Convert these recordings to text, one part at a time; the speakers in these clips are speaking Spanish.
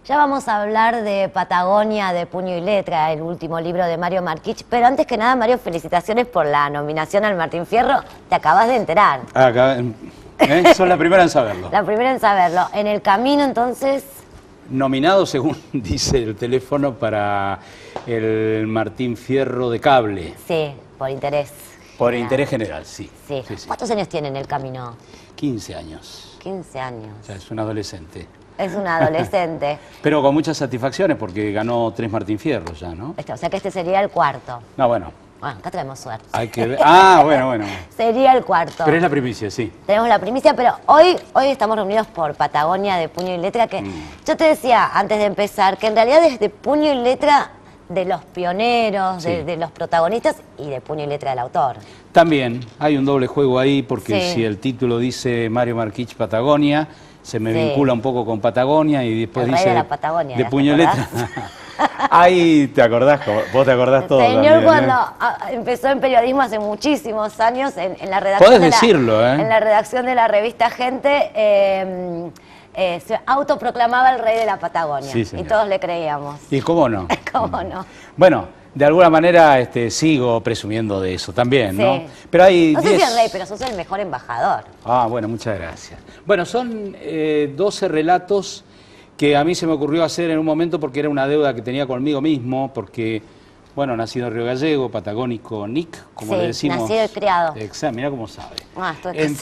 Ya vamos a hablar de Patagonia, de Puño y Letra, el último libro de Mario Marquich. Pero antes que nada, Mario, felicitaciones por la nominación al Martín Fierro. Te acabas de enterar. Sos la primera en saberlo. La primera en saberlo. En el camino, entonces... Nominado, según dice el teléfono, para el Martín Fierro de Cable. Sí, por interés. Por interés general, sí. Sí. ¿Cuántos años tiene en el camino? 15 años. 15 años. O sea, es un adolescente. Es un adolescente. Pero con muchas satisfacciones porque ganó 3 Martín Fierros ya, ¿no? O sea que este sería el cuarto. No, bueno. Bueno, acá tenemos suerte. Hay que ver. Ah, bueno. Sería el cuarto. Pero es la primicia, sí. Tenemos la primicia, pero hoy estamos reunidos por Patagonia de Puño y Letra, que yo te decía antes de empezar que en realidad es de Puño y Letra de los pioneros, sí, de los protagonistas y de Puño y Letra del autor. También hay un doble juego ahí porque sí, si el título dice Mario Marquich Patagonia, se me vincula un poco con Patagonia y después el dice rey de la Patagonia, de Puño y Letra. Ahí te acordás, vos te acordás todo. Señor, también, cuando empezó en periodismo hace muchísimos años, en la redacción. Podés decirlo, En la redacción de la revista Gente, se autoproclamaba el rey de la Patagonia. Sí, y todos le creíamos. ¿Y cómo no? ¿Cómo no? Bueno, de alguna manera sigo presumiendo de eso también, sí, ¿no? Pero hay no sé si el rey, pero sos el mejor embajador. Ah, bueno, muchas gracias. Bueno, son 12 relatos que a mí se me ocurrió hacer en un momento porque era una deuda que tenía conmigo mismo, porque, bueno, nacido en Río Gallego, patagónico Nick, como le decimos. Nacido y criado. Exacto, mirá cómo sabe. Estoy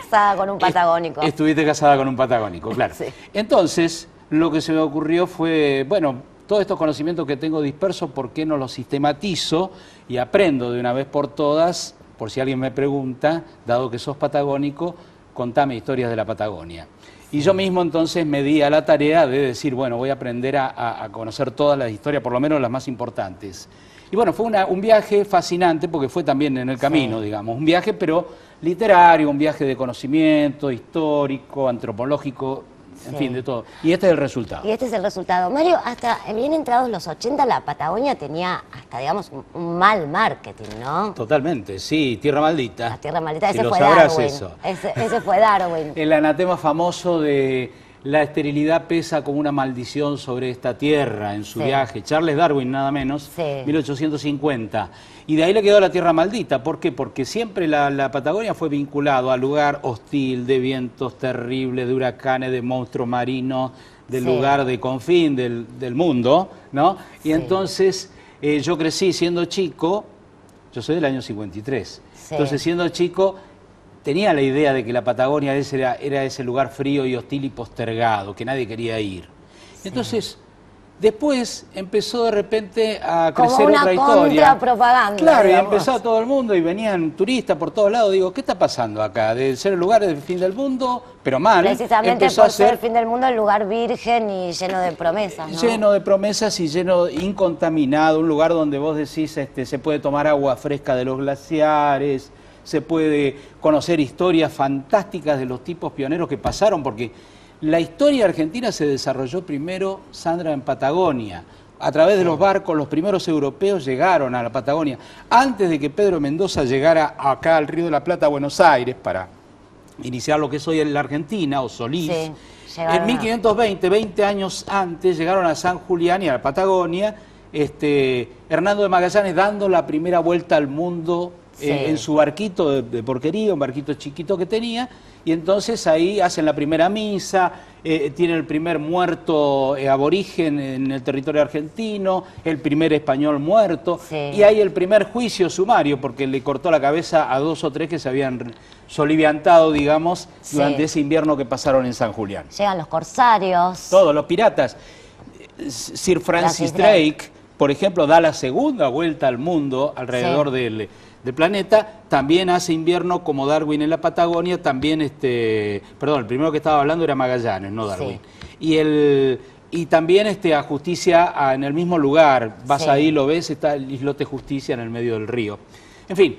casada con un patagónico. Estuviste casada con un patagónico, claro. Sí. Entonces, lo que se me ocurrió fue, bueno, todos estos conocimientos que tengo dispersos, ¿por qué no los sistematizo y aprendo de una vez por todas? Por si alguien me pregunta, dado que sos patagónico, contame historias de la Patagonia. Y yo mismo entonces me di a la tarea de decir, bueno, voy a aprender a conocer todas las historias, por lo menos las más importantes. Y bueno, fue un viaje fascinante porque fue también en el camino, digamos. Un viaje, pero literario, un viaje de conocimiento, histórico, antropológico, en fin, de todo. Y este es el resultado. Y este es el resultado. Mario, hasta bien entrados los 80, la Patagonia tenía hasta, digamos, un mal marketing, ¿no? Totalmente, sí, tierra maldita. La tierra maldita, si ese lo fue sabrás Darwin. eso. Ese fue Darwin. El anatema famoso de la esterilidad pesa como una maldición sobre esta tierra en su viaje. Charles Darwin, nada menos, 1850. Y de ahí le quedó la tierra maldita. ¿Por qué? Porque siempre la Patagonia fue vinculado al lugar hostil, de vientos terribles, de huracanes, de monstruos marinos, del lugar de confín del mundo, ¿no? Y entonces yo crecí siendo chico, yo soy del año 53, entonces siendo chico tenía la idea de que la Patagonia era ese lugar frío y hostil y postergado, que nadie quería ir. Entonces, después empezó de repente a crecer otra historia. Como una contrapropaganda. Claro, digamos. y empezó todo el mundo y venían turistas por todos lados. Digo, ¿qué está pasando acá? De ser el lugar del fin del mundo, pero mal. Precisamente por ser el fin del mundo, el lugar virgen y lleno de promesas, ¿no? Lleno de promesas y lleno, incontaminado, un lugar donde vos decís, se puede tomar agua fresca de los glaciares, se puede conocer historias fantásticas de los tipos pioneros que pasaron, porque la historia argentina se desarrolló primero, Sandra, en Patagonia. A través de los barcos, los primeros europeos llegaron a la Patagonia. Antes de que Pedro Mendoza llegara acá al Río de la Plata, a Buenos Aires, para iniciar lo que es hoy la Argentina, o Solís, en 1520, 20 años antes, llegaron a San Julián y a la Patagonia, Hernando de Magallanes dando la primera vuelta al mundo en su barquito de porquería, un barquito chiquito que tenía, y entonces ahí hacen la primera misa, tiene el primer muerto aborigen en el territorio argentino, el primer español muerto, y hay el primer juicio sumario, porque le cortó la cabeza a 2 o 3 que se habían soliviantado, digamos, durante ese invierno que pasaron en San Julián. Llegan los corsarios. Todos, los piratas. Sir Francis Drake, por ejemplo, da la segunda vuelta al mundo alrededor del planeta, también hace invierno como Darwin en la Patagonia, también, perdón, el primero que estaba hablando era Magallanes, no Darwin. Y también a Justicia en el mismo lugar, vas ahí, lo ves, está el islote Justicia en el medio del río. En fin,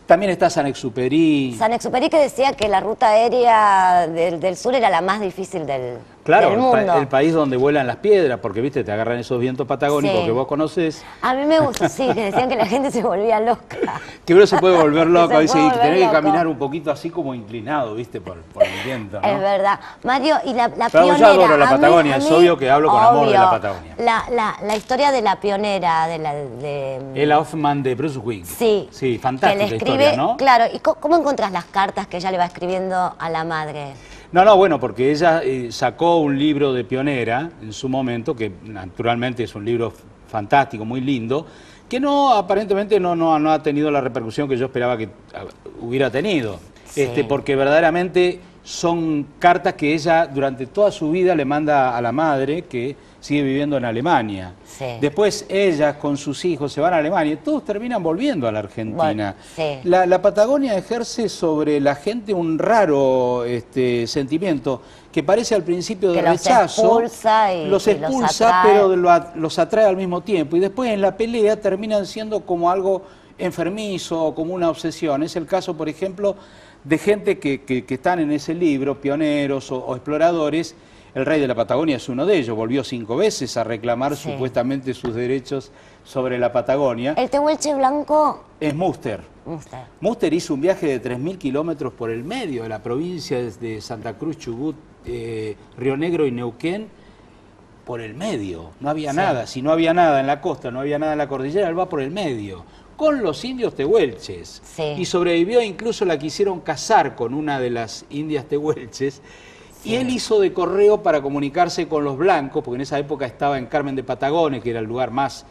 también está Saint-Exupéry. Saint-Exupéry, que decía que la ruta aérea del sur era la más difícil del Claro, del mundo. el país donde vuelan las piedras, porque viste, te agarran esos vientos patagónicos Sí. que vos conocés. A mí me gusta, sí, que decían que la gente se volvía loca. Que uno se puede volver loco, Se dice, puede y volver tenés que loco. caminar un poquito así como inclinado, viste, por el viento, ¿no? Es verdad. Mario, y la Pero yo pionera... adoro la a mí- Patagonia, a es mí- obvio que hablo con amor de la obvio. Patagonia. La historia de la pionera, Ella Hoffman de Brunswick. Sí. Sí, que fantástica le escribe, historia, ¿no? Claro, ¿y cómo encontrás las cartas que ella le va escribiendo a la madre? No, bueno, porque ella sacó un libro de pionera en su momento, que naturalmente es un libro fantástico, muy lindo, que aparentemente no ha tenido la repercusión que yo esperaba que hubiera tenido. Sí. Porque verdaderamente son cartas que ella durante toda su vida le manda a la madre, que sigue viviendo en Alemania. Sí. Después ella con sus hijos se van a Alemania y todos terminan volviendo a la Argentina. Bueno, sí. La Patagonia ejerce sobre la gente un raro sentimiento que parece al principio de Que los rechazo. expulsa y los los expulsa, atrae. pero los atrae al mismo tiempo. Y después en la pelea terminan siendo como algo enfermizo o como una obsesión. Es el caso, por ejemplo, de gente que están en ese libro, pioneros o exploradores. El rey de la Patagonia es uno de ellos, volvió 5 veces a reclamar Sí. supuestamente sus derechos sobre la Patagonia. El tehuelche blanco... Es Muster. Muster hizo un viaje de 3.000 kilómetros por el medio de la provincia de Santa Cruz, Chubut, Río Negro y Neuquén, por el medio. No había nada. Si no había nada en la costa, no había nada en la cordillera, él va por el medio, con los indios tehuelches. Sí. Y sobrevivió, incluso la quisieron casar con una de las indias tehuelches. Y él hizo de correo para comunicarse con los blancos, porque en esa época estaba en Carmen de Patagones, que era el lugar más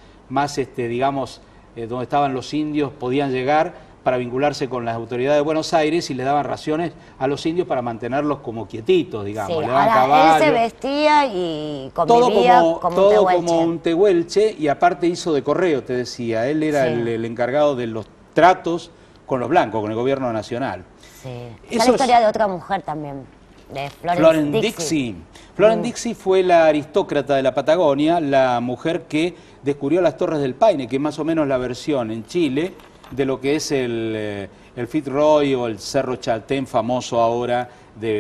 digamos, donde estaban los indios, podían llegar para vincularse con las autoridades de Buenos Aires y le daban raciones a los indios para mantenerlos como quietitos, digamos. Sí, Le daban ahora él se caballos. vestía y Todo convivía como, como todo un tehuelche. como un tehuelche, y aparte hizo de correo, te decía. Él era Sí. el encargado de los tratos con los blancos, con el gobierno nacional. Sí. Está Eso la historia de otra mujer también, de Florence Dixie. Florence Dixie fue la aristócrata de la Patagonia, la mujer que descubrió las Torres del Paine, que es más o menos la versión en Chile de lo que es el Fitzroy o el Cerro Chaltén, famoso ahora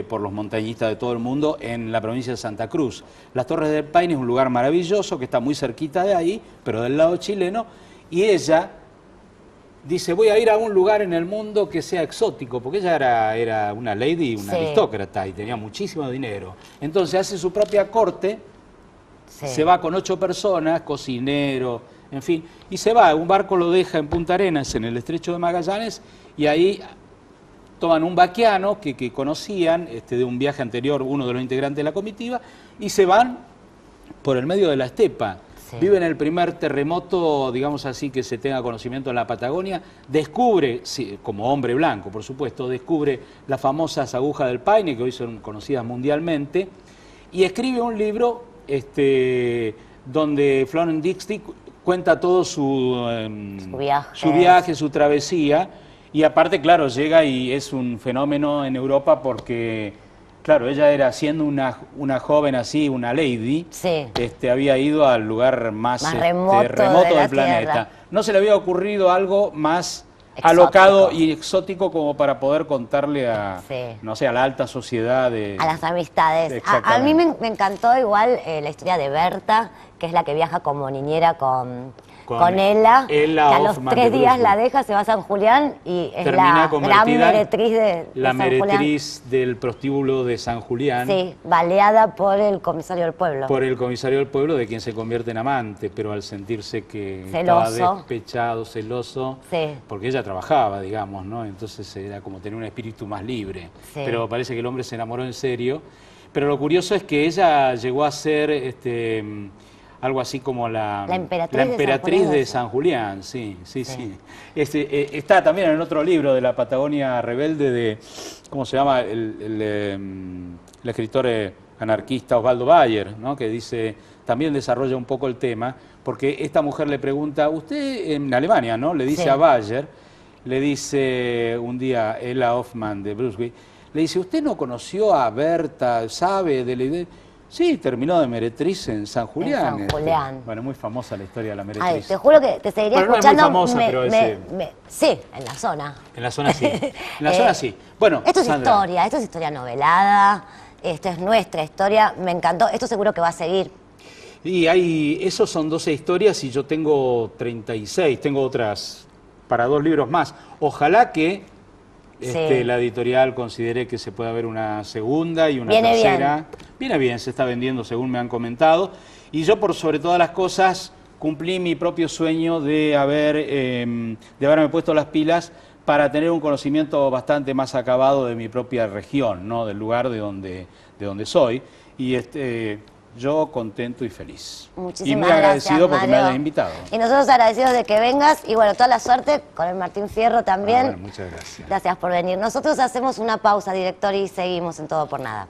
por los montañistas de todo el mundo, en la provincia de Santa Cruz. Las Torres del Paine es un lugar maravilloso que está muy cerquita de ahí, pero del lado chileno, y ella dice, voy a ir a un lugar en el mundo que sea exótico, porque ella era una lady, una Sí. aristócrata y tenía muchísimo dinero. Entonces hace su propia corte, Sí. se va con 8 personas, cocinero, en fin, y se va, un barco lo deja en Punta Arenas, en el estrecho de Magallanes, y ahí toman un vaquiano que conocían de un viaje anterior, uno de los integrantes de la comitiva, y se van por el medio de la estepa. Sí. Viven el primer terremoto, digamos así, que se tenga conocimiento en la Patagonia, descubre, sí, como hombre blanco, por supuesto, descubre las famosas agujas del Paine, que hoy son conocidas mundialmente, y escribe un libro donde Florence Dixie cuenta todo su viaje, su travesía, y aparte, claro, llega y es un fenómeno en Europa porque, claro, ella era siendo una joven así, una lady, Sí. había ido al lugar más remoto de la del planeta. Tierra. No se le había ocurrido algo más Exótico. alocado y exótico como para poder contarle a, Sí. no sé, a la alta sociedad de... A las amistades. A Exactamente. mí me encantó igual la historia de Berta, que es la que viaja como niñera con Ella, que a los Hoffman 3 de días Brunswick. la deja, se va a San Julián y es Termina la gran convertida meretriz de la San Julián. meretriz del prostíbulo de San Julián. Sí, baleada por el comisario del pueblo. Por el comisario del pueblo, de quien se convierte en amante, pero al sentirse que Celoso. estaba despechado, celoso, Sí. porque ella trabajaba, digamos, ¿no? Entonces era como tener un espíritu más libre. Sí. Pero parece que el hombre se enamoró en serio. Pero lo curioso es que ella llegó a ser algo así como la emperatriz de San Julián, sí. Está también en el otro libro de la Patagonia Rebelde de, ¿cómo se llama? El escritor anarquista Osvaldo Bayer, ¿no? Que dice, también desarrolla un poco el tema, porque esta mujer le pregunta, usted en Alemania, ¿no? Le dice Sí. a Bayer, le dice un día Ella Hoffman de Brunswick, le dice, ¿usted no conoció a Berta, sabe de la idea? Sí, terminó de meretriz en San Julián. San Julián. Bueno, muy famosa la historia de la meretriz. Ay, te juro que te seguiría Bueno, no es muy escuchando. famosa, pero sí, en la zona. En la zona sí. En la zona sí. Bueno, Esto es Sandra, historia novelada. Esto es nuestra historia, me encantó. Esto seguro que va a seguir. Y esos son 12 historias y yo tengo 36, tengo otras para 2 libros más. Ojalá que Sí. la editorial considere que se pueda ver una segunda y una Viene tercera. Viene bien, se está vendiendo según me han comentado. Y yo por sobre todas las cosas cumplí mi propio sueño de haberme puesto las pilas para tener un conocimiento bastante más acabado de mi propia región, ¿no? Del lugar de donde soy. Y yo contento y feliz. Muchísimas y muy agradecido gracias, porque me Mario. hayas invitado. Y nosotros agradecidos de que vengas y bueno, toda la suerte con el Martín Fierro también. Bueno, muchas gracias. Gracias por venir. Nosotros hacemos una pausa, director, y seguimos en Todo por Nada.